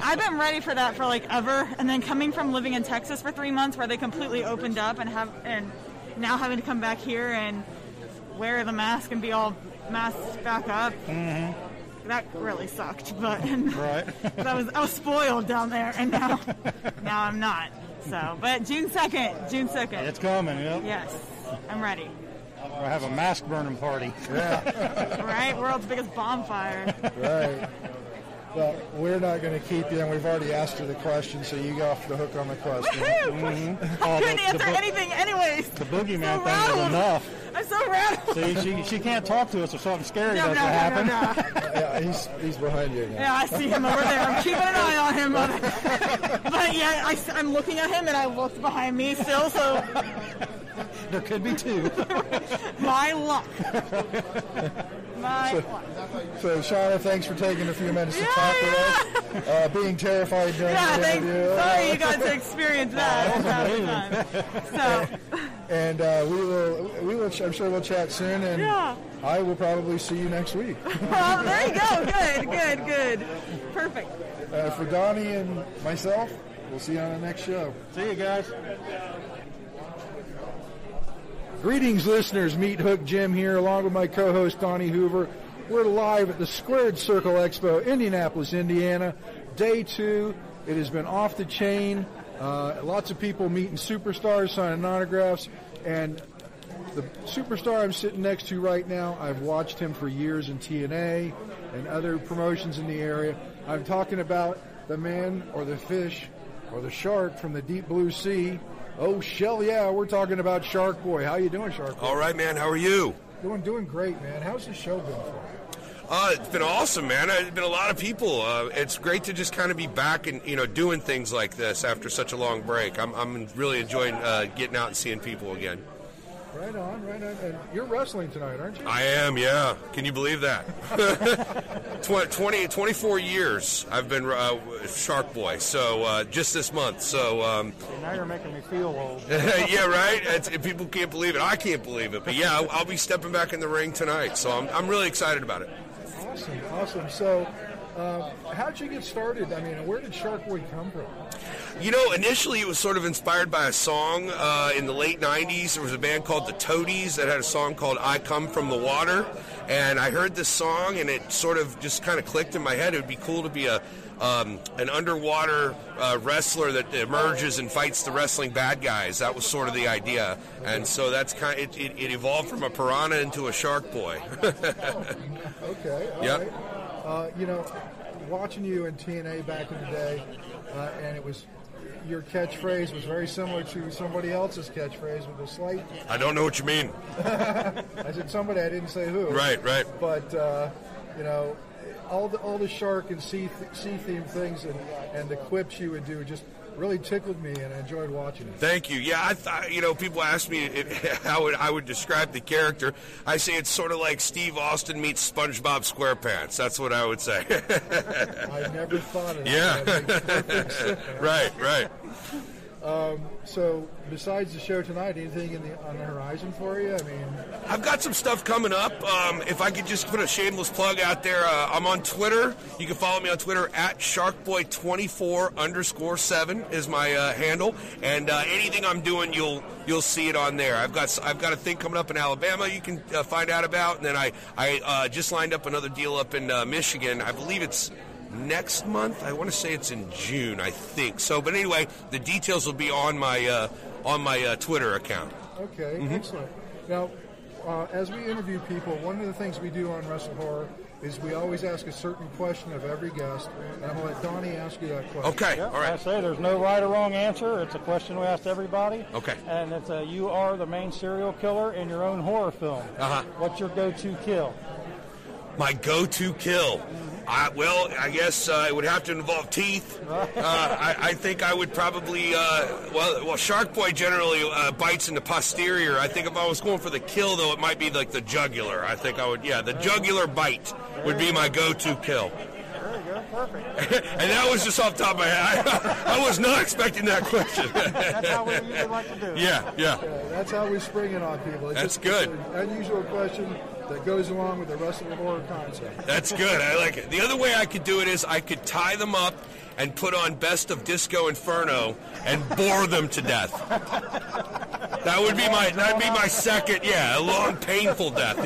I've been ready for that for like ever, and then coming from living in Texas for 3 months, where they completely opened up, and now having to come back here and wear the mask and be all masked back up. Mm-hmm. That really sucked, but
right.
I was spoiled down there, and now I'm not. So, but June 2nd.
It's coming. Yep.
Yes, I'm ready.
We'll have a mask burning party.
Yeah.
Right? World's biggest bonfire.
Right. Well, we're not going to keep you, and we've already asked her the question, so you go off the hook on the question.
Mm-hmm. I couldn't answer anything anyways.
The Boogeyman thing is enough.
I'm so rattled.
See, she can't talk to us if something scary doesn't happen.
No.
Yeah, he's behind you again.
Yeah, I see him over there. I'm keeping an eye on him. But yeah, I'm looking at him, and I looked behind me still, so...
There could be 2.
My luck.
So, Shawna, thanks for taking a few minutes to talk with us. Being terrified during the interview.
Sorry you got to experience that.
And we will. I'm sure we'll chat soon. And I will probably see you next week.
Well, there you go. Good. Perfect.
For Donnie and myself, we'll see you on the next show.
See you guys.
Greetings, listeners. Meathook Jim here, along with my co-host Donnie Hoover. We're live at the Squared Circle Expo, Indianapolis, Indiana. Day 2. It has been off the chain. Lots of people meeting superstars, signing autographs. And the superstar I'm sitting next to right now, I've watched him for years in TNA and other promotions in the area. I'm talking about the man or the fish or the shark from the deep blue sea. Oh, Shell, yeah, we're talking about Shark Boy. How you doing, Shark Boy?
All right, man. How are you?
Doing great, man. How's the show been for you?
It's been awesome, man. There's been a lot of people. It's great to just kind of be back and doing things like this after such a long break. I'm really enjoying getting out and seeing people again.
Right on. And you're wrestling tonight, aren't you?
I am, yeah. Can you believe that? 24 years I've been Shark Boy, so just this month. So
now you're making me feel old.
Yeah, right? People can't believe it. I can't believe it. But yeah, I'll be stepping back in the ring tonight, so I'm really excited about it.
Awesome. So how'd you get started? I mean, where did Shark Boy come from?
Initially it was sort of inspired by a song in the late 90s. There was a band called the Toadies that had a song called I Come From the Water. And I heard this song, and it sort of just kind of clicked in my head. It would be cool to be an underwater wrestler that emerges and fights the wrestling bad guys. That was sort of the idea. And so that's it evolved from a piranha into a Shark Boy.
Okay.
Yep.
Right. Watching you in TNA back in the day, and it was your catchphrase was very similar to somebody else's catchphrase with a slight.
I don't know what you mean.
I said somebody. I didn't say who.
Right.
But all the shark and sea themed things and the quips you would do just really tickled me, and I enjoyed watching it.
Thank you. Yeah, I thought, people ask me how I would describe the character. I say it's sort of like Steve Austin meets SpongeBob SquarePants. That's what I would say.
I never thought of that.
Yeah.
That makes perfect sense.
Right.
So, besides the show tonight, anything on the horizon for you? I mean,
I've got some stuff coming up. If I could just put a shameless plug out there, I'm on Twitter. You can follow me on Twitter at SharkBoy24_7 is my handle, and anything I'm doing, you'll see it on there. I've got a thing coming up in Alabama you can find out about, and then I just lined up another deal up in Michigan. I believe it's next month. I want to say it's in June, I think. So, but anyway, the details will be on my Twitter account.
Okay, Excellent. Now, as we interview people, one of the things we do on WrestleHorror is we always ask a certain question of every guest, and I'm going to let Donnie ask you that question.
Okay, all right.
I say there's no right or wrong answer. It's a question we ask everybody.
Okay.
And it's you are the main serial killer in your own horror film.
Uh-huh.
What's your go-to kill?
My go-to kill. I guess it would have to involve teeth. I think I would probably, well, Shark Boy generally bites in the posterior. I think if I was going for the kill, though, it might be like the jugular. I think I would, the jugular bite would be my go-to kill.
There you go, perfect.
And that was just off the top of my head. I was not expecting that question.
That's how we usually like to do it.
Yeah.
That's how we spring it on people.
That's good.
It's an unusual question that goes along with the WrestleHorror concept.
That's good. I like it. The other way I could do it is I could tie them up and put on Best of Disco Inferno and bore them to death. That'd be my second, a long, painful death,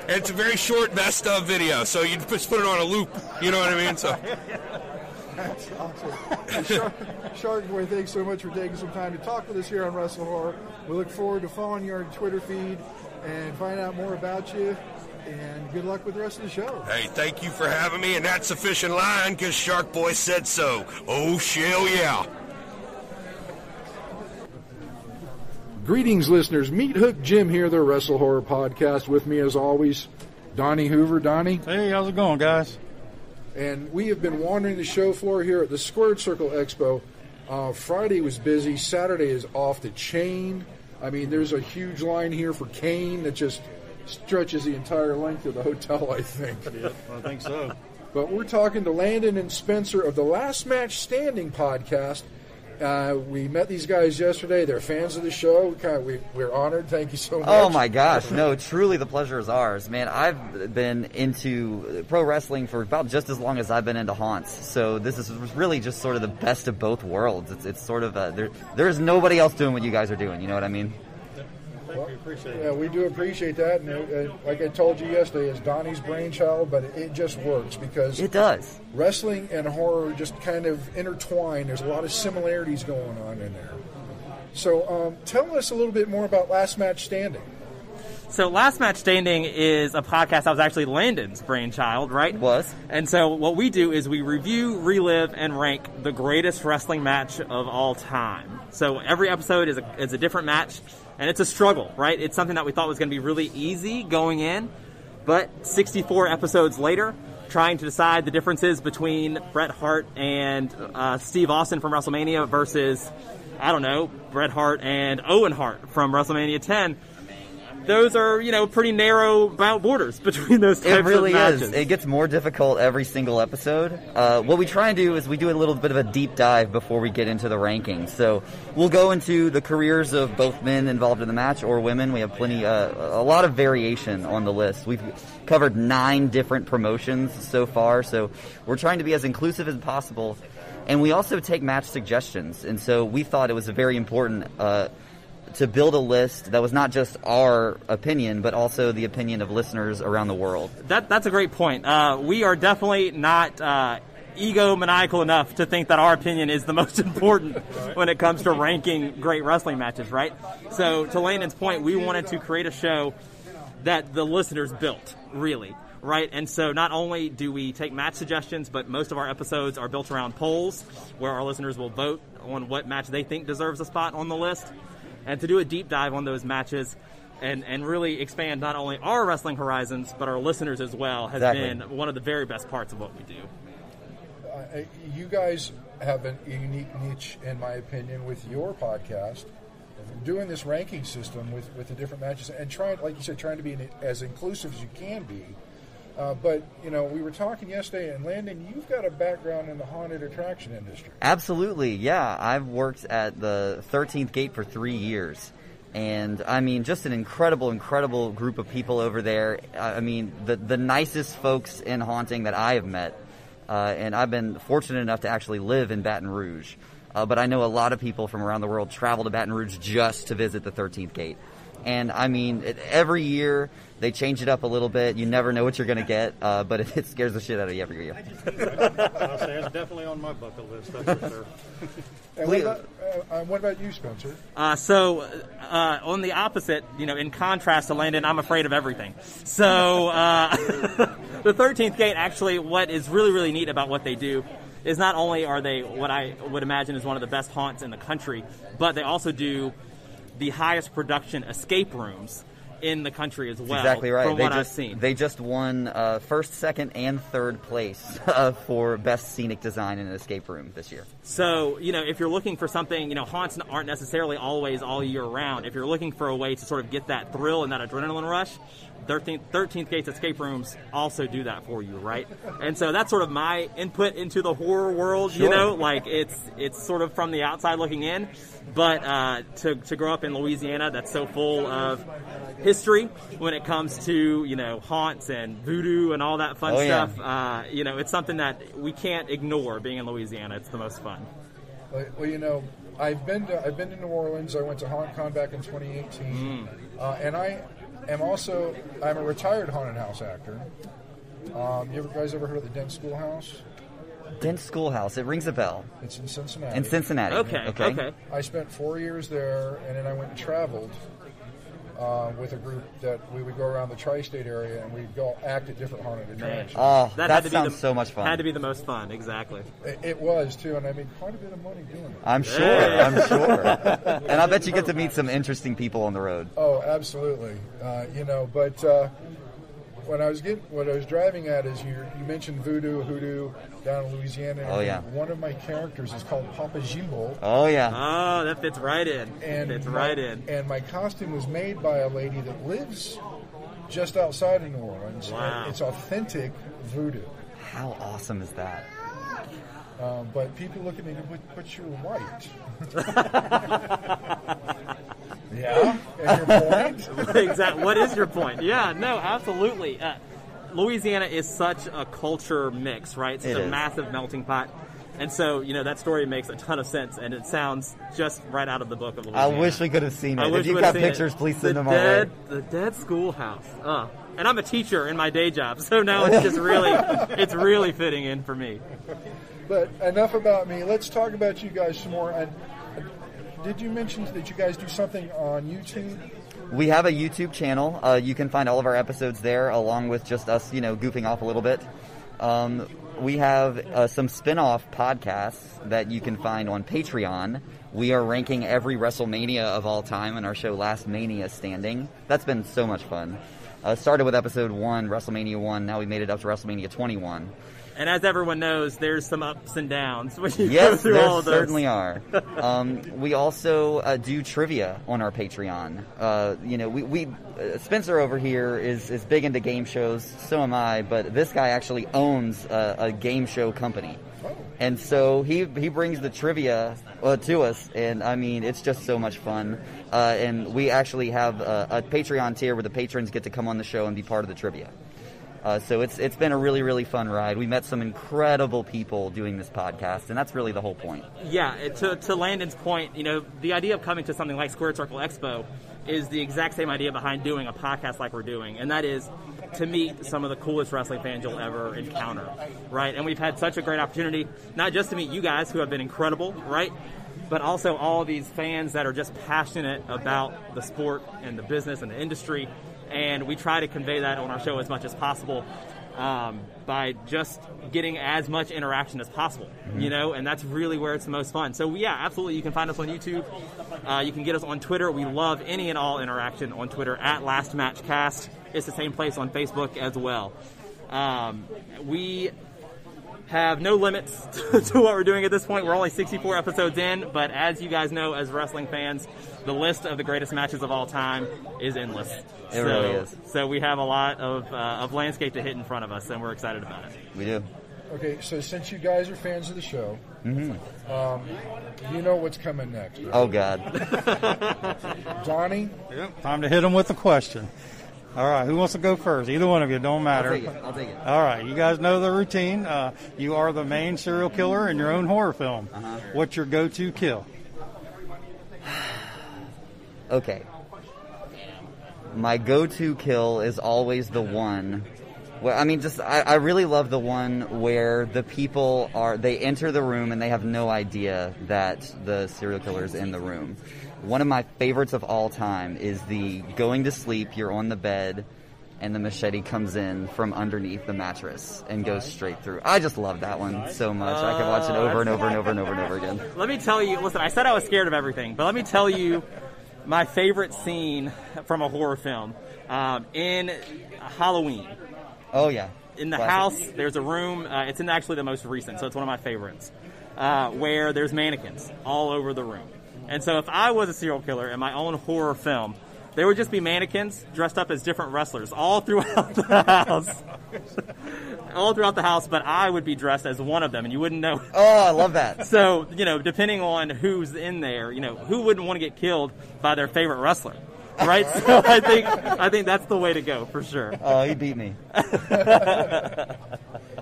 And it's a very short best of video, so you just put it on a loop. You know what I mean? So.
That's awesome. Shark Boy, thanks so much for taking some time to talk with us here on WrestleHorror. We look forward to following your Twitter feed and find out more about you. And good luck with the rest of the show.
Hey, thank you for having me, and that's sufficient line because Shark Boy said so. Oh, shell yeah.
Greetings, listeners. Meathook Jim here, the WrestleHorror podcast. With me, as always, Donnie Hoover. Donnie.
Hey, how's it going, guys?
And we have been wandering the show floor here at the Squared Circle Expo. Friday was busy. Saturday is off the chain. I mean, there's a huge line here for Kane that just stretches the entire length of the hotel, I think.
Yeah, I think so.
But we're talking to Landon and Spencer of the Last Match Standing podcast. We met these guys yesterday. They're fans of the show. We're honored. Thank you so much.
Oh, my gosh. No, truly the pleasure is ours. Man, I've been into pro wrestling for about just as long as I've been into haunts. So this is really just sort of the best of both worlds. It's sort of, there's nobody else doing what you guys are doing. You know what I mean?
Thank you. Appreciate it. Yeah, we do appreciate that. And like I told you yesterday, it's Donnie's brainchild, but it just works because
it does.
Wrestling and horror just kind of intertwine. There's a lot of similarities going on in there. So tell us a little bit more about Last Match Standing.
So Last Match Standing is a podcast that was actually Landon's brainchild, right?
Was.
And so what we do is we review, relive, and rank the greatest wrestling match of all time. So every episode is a different match, and it's a struggle, right? It's something that we thought was going to be really easy going in, but 64 episodes later, trying to decide the differences between Bret Hart and Steve Austin from WrestleMania versus, I don't know, Bret Hart and Owen Hart from WrestleMania 10. Those are, pretty narrow borders between those types of matches.
It really is. It gets more difficult every single episode. What we try and do is we do a little bit of a deep dive before we get into the rankings. So we'll go into the careers of both men involved in the match or women. We have a lot of variation on the list. We've covered 9 different promotions so far, so we're trying to be as inclusive as possible. And we also take match suggestions, and so we thought it was very important to build a list that was not just our opinion, but also the opinion of listeners around the world.
That's a great point. We are definitely not egomaniacal enough to think that our opinion is the most important when it comes to ranking great wrestling matches, right? So to Landon's point, we wanted to create a show that the listeners built, really, right? And so not only do we take match suggestions, but most of our episodes are built around polls where our listeners will vote on what match they think deserves a spot on the list. And to do a deep dive on those matches and really expand not only our wrestling horizons, but our listeners as well has been one of the very best parts of what we do.
You guys have a unique niche, in my opinion, with your podcast, doing this ranking system with the different matches and trying, like you said, trying to be as inclusive as you can be. But, we were talking yesterday, and Landon, you've got a background in the haunted attraction industry.
Absolutely, yeah. I've worked at the 13th Gate for 3 years. And, just an incredible, incredible group of people over there. The nicest folks in haunting that I have met. And I've been fortunate enough to actually live in Baton Rouge. But I know a lot of people from around the world travel to Baton Rouge just to visit the 13th Gate. And, every year they change it up a little bit. You never know what you're going to get, but it scares the shit out of you every year.
I'll say it's definitely on my bucket list, that's for sure.
And what about you, Spencer?
On the opposite, in contrast to Landon, I'm afraid of everything. So the 13th Gate, actually, what is really, really neat about what they do is not only are they what I would imagine is one of the best haunts in the country, but they also do the highest production escape rooms in the country as well.
That's exactly right.
From what I've seen.
They just won first, second, and third place for best scenic design in an escape room this year.
So, if you're looking for something, haunts aren't necessarily always all year round. If you're looking for a way to sort of get that thrill and that adrenaline rush, 13th Gates Escape Rooms also do that for you, right? And so that's sort of my input into the horror world,
Sure.
Like it's sort of from the outside looking in. But to grow up in Louisiana that's so full of history when it comes to, haunts and voodoo and all that fun stuff, it's something that we can't ignore being in Louisiana. It's the most fun.
Well, I've been to New Orleans. I went to HauntCon back in 2018. And I'm a retired haunted house actor. You guys ever heard of the Dent Schoolhouse?
Dent Schoolhouse. It rings a bell.
It's in Cincinnati.
In Cincinnati.
Okay.
I spent 4 years there, and then I went and traveled with a group that we would go around the tri-state area, and we'd go act at different haunted attractions.
Oh, that sounds so much fun.
Had to be the most fun, exactly.
It was, too, and I made quite a bit of money doing it.
I'm sure. And I bet you get to meet some interesting people on the road.
Oh, absolutely. But what I was driving at is you mentioned voodoo, hoodoo down in Louisiana.
Oh, yeah.
One of my characters is called Papa Jimbo.
Oh, yeah.
Oh, that fits right in. And
my costume was made by a lady that lives just outside of New Orleans.
Wow.
It's authentic voodoo.
How awesome is that?
But people look at me and go, but you're white. Yeah? And your point?
Exactly. What is your point? Yeah, no, absolutely. Louisiana is such a culture mix, right? It's a massive melting pot. And so, that story makes a ton of sense, and it sounds just right out of the book of Louisiana.
I wish we could have seen it. If you've got pictures, please send them our way.
The Dead Schoolhouse. And I'm a teacher in my day job, so now it's just it's really fitting in for me.
But enough about me. Let's talk about you guys some more. And did you mention that you guys do something on YouTube?
We have a YouTube channel. You can find all of our episodes there, along with just us, goofing off a little bit. We have some spin-off podcasts that you can find on Patreon. We are ranking every WrestleMania of all time in our show Last Mania Standing. That's been so much fun. Started with episode 1, WrestleMania 1. Now we made it up to WrestleMania 21.
And as everyone knows, there's some ups and downs when you go through all of those.
Yes, there certainly are. We also do trivia on our Patreon. We Spencer over here is big into game shows. So am I. But this guy actually owns a game show company. And so he brings the trivia to us, and I mean, it's just so much fun. And we actually have a Patreon tier where the patrons get to come on the show and be part of the trivia. So it's been a really, really fun ride. We met some incredible people doing this podcast, and that's really the whole point.
Yeah, to Landon's point, the idea of coming to something like Squared Circle Expo is the exact same idea behind doing a podcast like we're doing, and that is to meet some of the coolest wrestling fans you'll ever encounter, right? And we've had such a great opportunity, not just to meet you guys, who have been incredible, right? But also all these fans that are just passionate about the sport and the business and the industry. And we try to convey that on our show as much as possible by just getting as much interaction as possible, and that's really where it's the most fun. So, yeah, absolutely, you can find us on YouTube. You can get us on Twitter. We love any and all interaction on Twitter, @LastMatchCast. It's the same place on Facebook as well. We have no limits to what we're doing at this point. We're only 64 episodes in, but as you guys know, as wrestling fans, the list of the greatest matches of all time is endless.
It really is.
So we have a lot of landscape to hit in front of us, and we're excited about it.
We do.
Okay, so since you guys are fans of the show, you know what's coming next, right?
Oh, God.
Donnie?
Yep, time to hit him with a question. All right, who wants to go first? Either one of you, don't matter.
I'll take it.
All right, you guys know the routine. You are the main serial killer in your own horror film. What's your go-to kill?
Okay. My go-to kill is always the one. Well, I mean, I really love the one where the people they enter the room and they have no idea that the serial killer is in the room. One of my favorites of all time is the going to sleep, you're on the bed, and the machete comes in from underneath the mattress and goes straight through. I just love that one so much. I could watch it over and over and over and over and over again.
Let me tell you, listen, I said I was scared of everything, but let me tell you my favorite scene from a horror film in Halloween.
Oh, yeah.
In the
Classic.
house, there's a room. It's in actually the most recent, so it's one of my favorites, where there's mannequins all over the room. And so if I was a serial killer in my own horror film, there would just be mannequins dressed up as different wrestlers all throughout the house. All throughout the house, but I would be dressed as one of them, and you wouldn't know.
Oh, I love that.
So, depending on who's in there, who wouldn't want to get killed by their favorite wrestler, right? So I think that's the way to go for sure.
Oh, he beat me.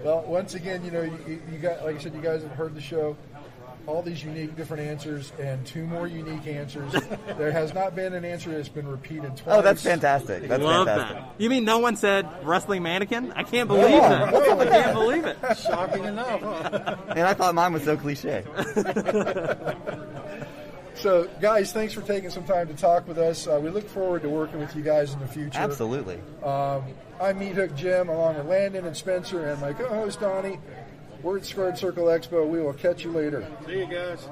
Well, once again, you got, like I said, you guys have heard the show. All these unique, different answers, and 2 more unique answers. There has not been an answer that's been repeated twice.
Oh, that's fantastic. That's
Love
fantastic.
that. You mean no one said wrestling mannequin? I can't believe that. I can't believe it.
Shocking enough, huh?
And I thought mine was so cliche.
So, guys, thanks for taking some time to talk with us. We look forward to working with you guys in the future.
Absolutely.
I'm Meathook Jim, along with Landon and Spencer, and my co-host Donnie. We're at Squared Circle Expo. We will catch you later.
See you guys.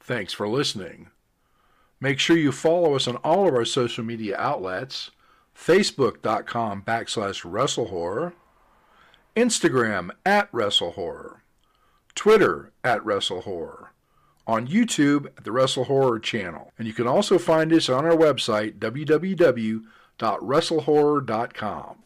Thanks for listening. Make sure you follow us on all of our social media outlets: Facebook.com/WrestleHorror, Instagram @WrestleHorror, Twitter @WrestleHorror, on YouTube at the WrestleHorror channel. And you can also find us on our website, www.WrestleHorror.com.